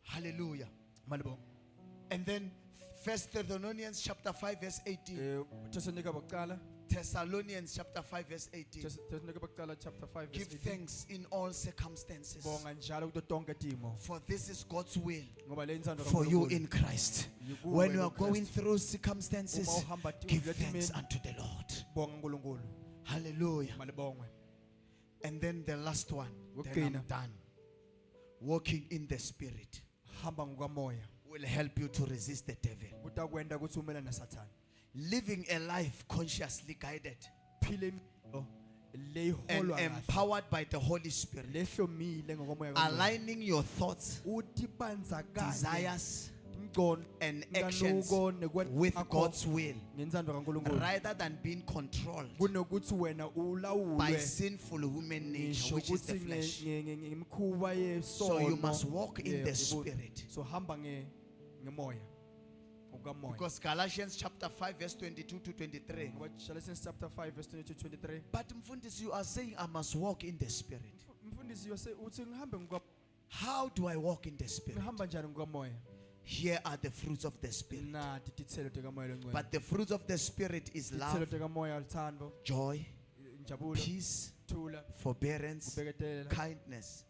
Hallelujah. Malibonga. And then 1 Thessalonians chapter 5 verse 18. Thessalonika bokuqala, Thessalonians chapter 5 verse 18. Thessalonika bokuqala chapter 5 verse Give 18. thanks in all circumstances, Bonga njalo kuto tonke timo. for this is God's will Ngoba le insando for you kaNkulunkulu. in Christ. Yikuwe When you are kuKristu. going through circumstances, Uma uhamba give uya thanks etimeni, unto the Lord. bonga uNkulunkulu. Hallelujah. Malibongwe. And then the last one, then I'm Kokugcina. done. Walking in the Spirit Hamba ngokamoya. will help you to resist the devil. Kutakwenda ukuthi umelane naSathane. Living a life consciously guided Phile impilo and leyiholwa kahle. empowered by the Holy Spirit, Lehlomile ngokomoya kaNkulunkulu. aligning your thoughts, Uthi banzakale desires, umqondo and actions nganuko nekwenza with kwakho God's will, ngensando kaNkulunkulu. rather than being controlled Kunokuthi wena by ulawulwe sinful human nature, ngisho which is the ukuthi flesh. ngemikhuba yesono. So you must walk in Yeah, the yebo. Spirit. So hamba ngemoya. Ngokamoya. Because Galatians chapter 5 verse 22 to 23. Ngoba Galatians chapter 5 verse 22 to 23. But Mfundisi, you are saying I must walk in the Spirit. Mfundisi uthi ngihambe How do I walk in the Spirit? ngihamba njani ngokamoya? Here are the fruits of the Spirit. Nathi tithelo tikamoya longcwele. But the fruits of the Spirit is love, Tithelo tikamoya uthando, joy, injabulo, peace, thula, forbearance, ukubhekelela, kindness,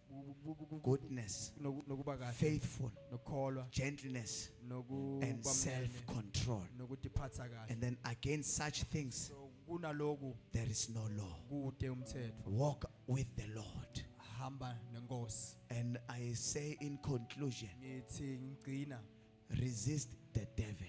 goodness, nokuba kahle, faithful, nokukholwa, gentleness, and nokubamnene, self-control. nokuziphatha kahle. And then against such things, So kunaloku there is no law. kude umthetho. Walk with the Lord. Hamba nenkosi. And I say in conclusion, Ngithi ngigcina resist the devil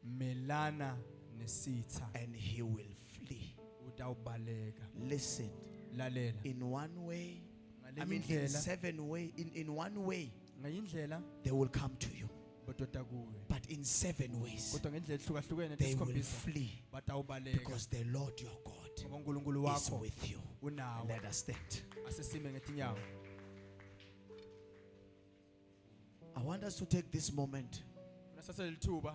melana nesitha and he will flee. utawubaleka. Listen, Lalela. in one way, I Ngalenye mean in indlela, 7 way, in one way, ngayindlela they will come to you. badoda kuwe. But in 7 ways, Kodwa ngendlela ehlukahlukene they will esikhombisa flee batawubaleka. because the Lord your God Ngoba uNkulunkulu is wakho with you. unawe. Let us stand. Asesime ngetinyawo. I want us to take this moment Nasase lithuba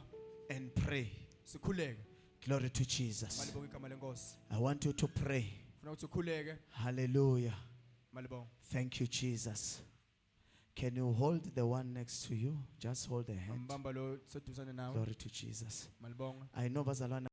and pray. sikhuleke. Glory to Jesus. Malibonga igama lenkosi. I want you to pray. Ufuna ukuthi ukhuleke. Hallelujah. Malibonga. Thank you, Jesus. Can you hold the one next to you? Just hold the hand. Mbamba lo seduzane nawe. Glory to Jesus. Malibonga. I know bazalwane